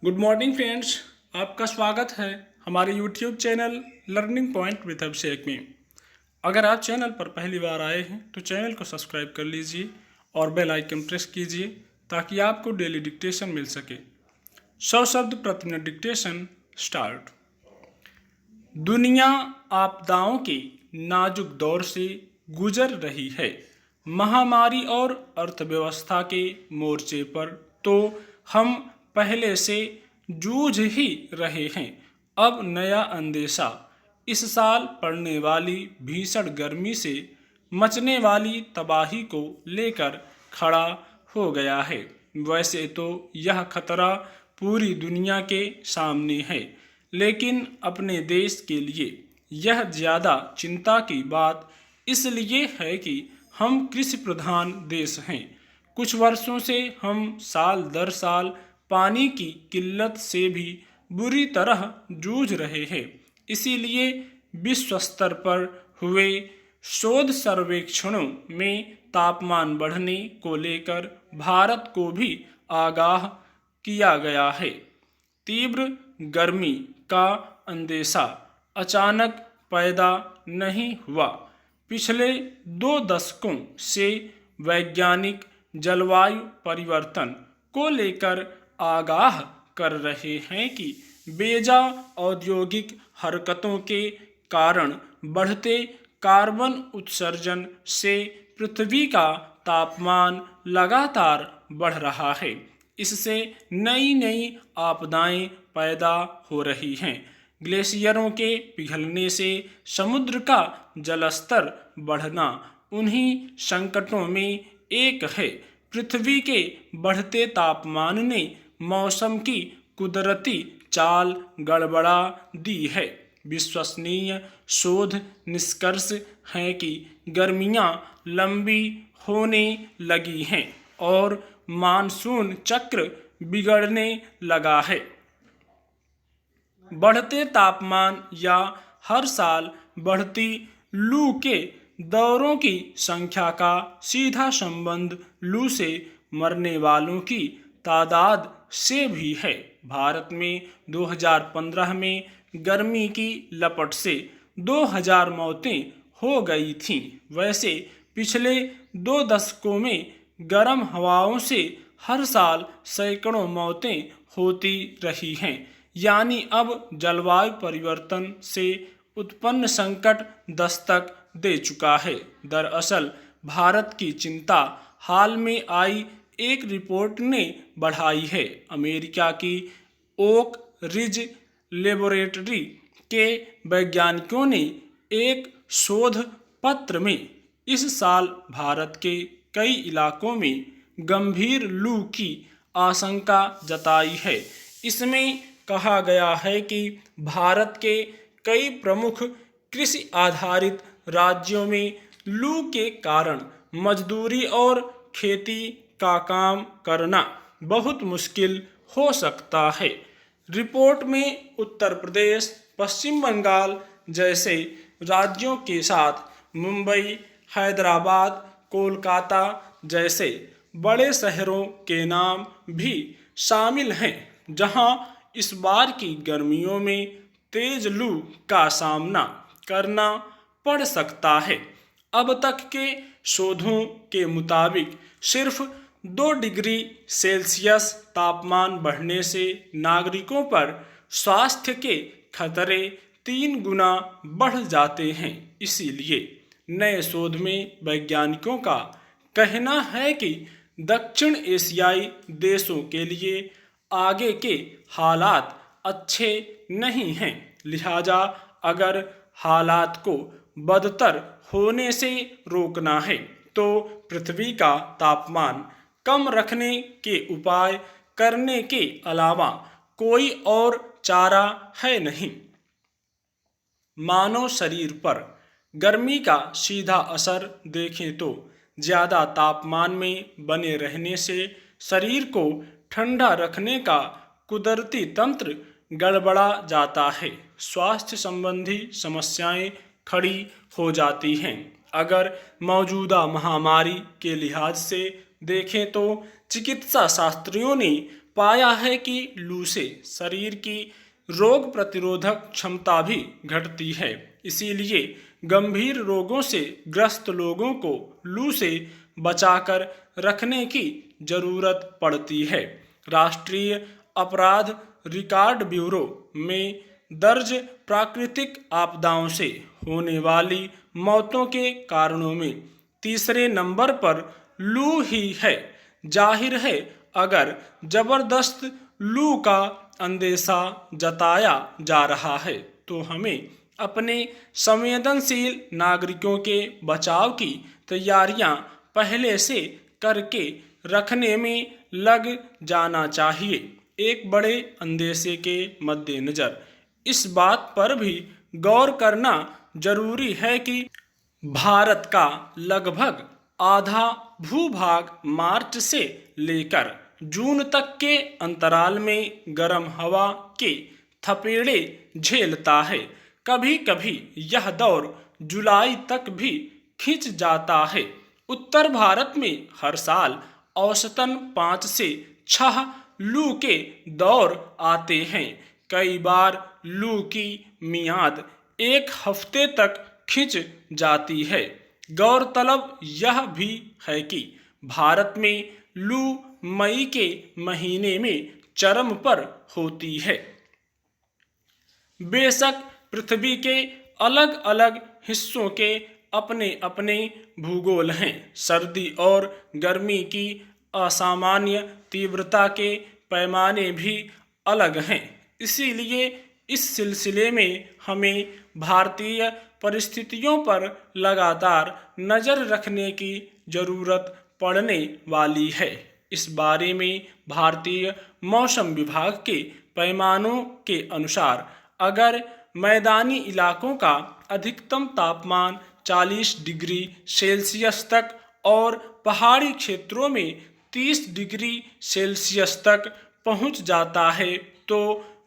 Good morning friends. आपका स्वागत है हमारे YouTube channel learning point with Abhishek में। अगर आप चैनल पर पहली बार आए हैं तो चैनल को सब्सक्राइब कर लीजिए और बेल आइकन प्रेस कीजिए ताकि आपको डेली डिक्टेशन मिल सके। 100 शब्द प्रति मिनट डिक्टेशन स्टार्ट। दुनिया आपदाओं के नाजुक दौर से गुजर रही है। महामारी और अर्थव्यवस्था के मोर्चे पर तो हम पहले से जूझ ही रहे हैं। अब नया अंदेशा इस साल पड़ने वाली भीषण गर्मी से मचने वाली तबाही को लेकर खड़ा हो गया है। वैसे तो यह खतरा पूरी दुनिया के सामने है, लेकिन अपने देश के लिए यह ज़्यादा चिंता की बात इसलिए है कि हम कृषि प्रधान देश हैं। कुछ वर्षों से हम साल दर साल पानी की किल्लत से भी बुरी तरह जूझ रहे हैं। इसीलिए विश्व स्तर पर हुए शोध सर्वेक्षणों में तापमान बढ़ने को लेकर भारत को भी आगाह किया गया है। तीव्र गर्मी का अंदेशा अचानक पैदा नहीं हुआ। पिछले 2 दशकों से वैज्ञानिक जलवायु परिवर्तन को लेकर आगाह कर रहे हैं कि बेजा औद्योगिक हरकतों के कारण बढ़ते कार्बन उत्सर्जन से पृथ्वी का तापमान लगातार बढ़ रहा है। इससे नई नई आपदाएं पैदा हो रही हैं। ग्लेशियरों के पिघलने से समुद्र का जलस्तर बढ़ना उन्हीं संकटों में एक है। पृथ्वी के बढ़ते तापमान ने मौसम की कुदरती चाल गड़बड़ा दी है। विश्वसनीय शोध निष्कर्ष हैं कि गर्मियां लंबी होने लगी हैं और मानसून चक्र बिगड़ने लगा है। बढ़ते तापमान या हर साल बढ़ती लू के दौरों की संख्या का सीधा संबंध लू से मरने वालों की तादाद से भी है। भारत में 2015 में गर्मी की लपट से 2000 मौतें हो गई थीं। वैसे पिछले 2 दशकों में गर्म हवाओं से हर साल सैकड़ों मौतें होती रही हैं। यानी अब जलवायु परिवर्तन से उत्पन्न संकट दस्तक दे चुका है। दरअसल भारत की चिंता हाल में आई एक रिपोर्ट ने बढ़ाई है। अमेरिका की ओक रिज लेबोरेटरी के वैज्ञानिकों ने एक शोध पत्र में इस साल भारत के कई इलाकों में गंभीर लू की आशंका जताई है। इसमें कहा गया है कि भारत के कई प्रमुख कृषि आधारित राज्यों में लू के कारण मजदूरी और खेती का काम करना बहुत मुश्किल हो सकता है। रिपोर्ट में उत्तर प्रदेश, पश्चिम बंगाल जैसे राज्यों के साथ मुंबई, हैदराबाद, कोलकाता जैसे बड़े शहरों के नाम भी शामिल हैं, जहां इस बार की गर्मियों में तेज लू का सामना करना पड़ सकता है। अब तक के शोधों के मुताबिक सिर्फ 2 डिग्री सेल्सियस तापमान बढ़ने से नागरिकों पर स्वास्थ्य के खतरे 3 गुना बढ़ जाते हैं। इसीलिए नए शोध में वैज्ञानिकों का कहना है कि दक्षिण एशियाई देशों के लिए आगे के हालात अच्छे नहीं हैं। लिहाजा अगर हालात को बदतर होने से रोकना है तो पृथ्वी का तापमान कम रखने के उपाय करने के अलावा कोई और चारा है नहीं। मानव शरीर पर गर्मी का सीधा असर देखें तो ज़्यादा तापमान में बने रहने से शरीर को ठंडा रखने का कुदरती तंत्र गड़बड़ा जाता है। स्वास्थ्य संबंधी समस्याएं खड़ी हो जाती हैं। अगर मौजूदा महामारी के लिहाज से देखें तो चिकित्सा शास्त्रियों ने पाया है कि लू से शरीर की रोग प्रतिरोधक क्षमता भी घटती है। इसीलिए गंभीर रोगों से ग्रस्त लोगों को लू से बचाकर रखने की जरूरत पड़ती है। राष्ट्रीय अपराध रिकॉर्ड ब्यूरो में दर्ज प्राकृतिक आपदाओं से होने वाली मौतों के कारणों में तीसरे नंबर पर लू ही है। जाहिर है, अगर जबरदस्त लू का अंदेशा जताया जा रहा है तो हमें अपने संवेदनशील नागरिकों के बचाव की तैयारियां पहले से करके रखने में लग जाना चाहिए। एक बड़े अंदेशे के मद्देनजर इस बात पर भी गौर करना जरूरी है कि भारत का लगभग आधा भूभाग मार्च से लेकर जून तक के अंतराल में गर्म हवा के थपेड़े झेलता है। कभी कभी यह दौर जुलाई तक भी खिंच जाता है। उत्तर भारत में हर साल औसतन 5 से 6 लू के दौर आते हैं। कई बार लू की मियाद 1 हफ्ते तक खिंच जाती है। गौरतलब यह भी है कि भारत में लू मई के महीने में चरम पर होती है। बेशक पृथ्वी के अलग अलग हिस्सों के अपने अपने भूगोल हैं। सर्दी और गर्मी की असामान्य तीव्रता के पैमाने भी अलग हैं। इसीलिए इस सिलसिले में हमें भारतीय परिस्थितियों पर लगातार नज़र रखने की ज़रूरत पड़ने वाली है। इस बारे में भारतीय मौसम विभाग के पैमानों के अनुसार अगर मैदानी इलाकों का अधिकतम तापमान 40 डिग्री सेल्सियस तक और पहाड़ी क्षेत्रों में 30 डिग्री सेल्सियस तक पहुंच जाता है तो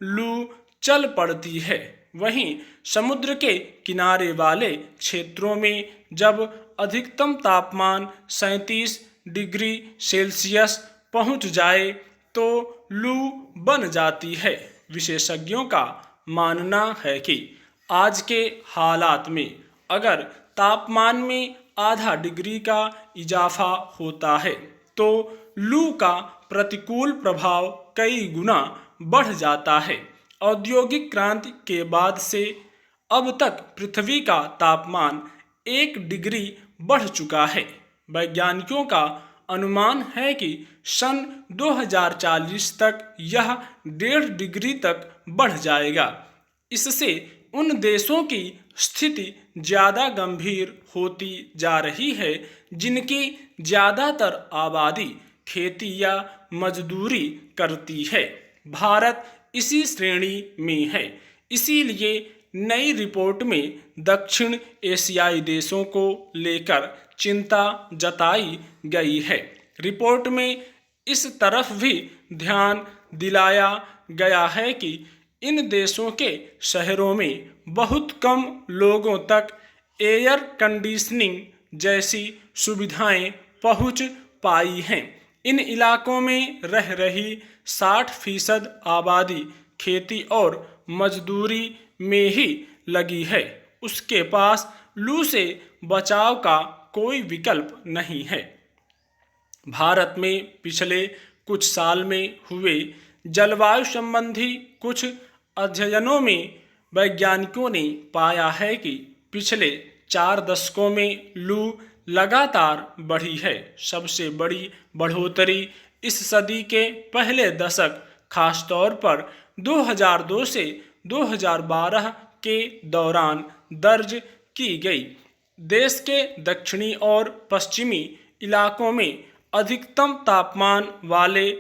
लू चल पड़ती है। वहीं समुद्र के किनारे वाले क्षेत्रों में जब अधिकतम तापमान 37 डिग्री सेल्सियस पहुंच जाए तो लू बन जाती है। विशेषज्ञों का मानना है कि आज के हालात में अगर तापमान में आधा डिग्री का इजाफा होता है तो लू का प्रतिकूल प्रभाव कई गुना बढ़ जाता है। औद्योगिक क्रांति के बाद से अब तक पृथ्वी का तापमान 1 डिग्री बढ़ चुका है। वैज्ञानिकों का अनुमान है कि सन 2040 तक यह 1.5 डिग्री तक बढ़ जाएगा। इससे उन देशों की स्थिति ज़्यादा गंभीर होती जा रही है जिनकी ज़्यादातर आबादी खेती या मजदूरी करती है। भारत इसी श्रेणी में है। इसीलिए नई रिपोर्ट में दक्षिण एशियाई देशों को लेकर चिंता जताई गई है। रिपोर्ट में इस तरफ भी ध्यान दिलाया गया है कि इन देशों के शहरों में बहुत कम लोगों तक एयर कंडीशनिंग जैसी सुविधाएं पहुंच पाई हैं। इन इलाकों में रह रही 60% आबादी खेती और मजदूरी में ही लगी है। उसके पास लू से बचाव का कोई विकल्प नहीं है। भारत में पिछले कुछ साल में हुए जलवायु संबंधी कुछ अध्ययनों में वैज्ञानिकों ने पाया है कि पिछले 4 दशकों में लू लगातार बढ़ी है। सबसे बड़ी बढ़ोतरी इस सदी के पहले दशक, खासतौर पर 2002 से 2012 के दौरान दर्ज की गई। देश के दक्षिणी और पश्चिमी इलाकों में अधिकतम तापमान वाले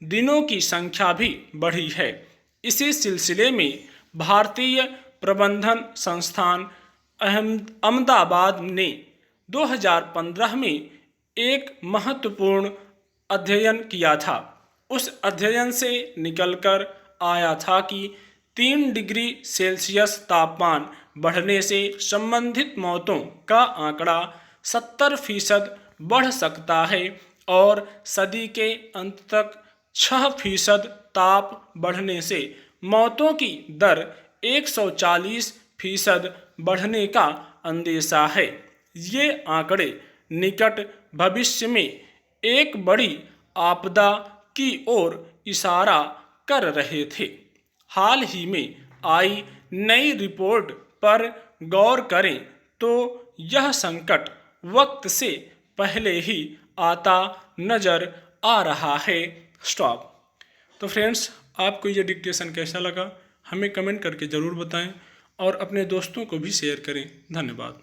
दिनों की संख्या भी बढ़ी है। इसी सिलसिले में भारतीय प्रबंधन संस्थान अहमदाबाद ने 2015 में एक महत्वपूर्ण अध्ययन किया था। उस अध्ययन से निकलकर आया था कि 3 डिग्री सेल्सियस तापमान बढ़ने से संबंधित मौतों का आंकड़ा 70% बढ़ सकता है और सदी के अंत तक 6% ताप बढ़ने से मौतों की दर 140% बढ़ने का अंदेशा है। ये आंकड़े निकट भविष्य में एक बड़ी आपदा की ओर इशारा कर रहे थे। हाल ही में आई नई रिपोर्ट पर गौर करें तो यह संकट वक्त से पहले ही आता नजर आ रहा है। स्टॉप। तो फ्रेंड्स, आपको ये डिक्टेशन कैसा लगा हमें कमेंट करके ज़रूर बताएं और अपने दोस्तों को भी शेयर करें। धन्यवाद।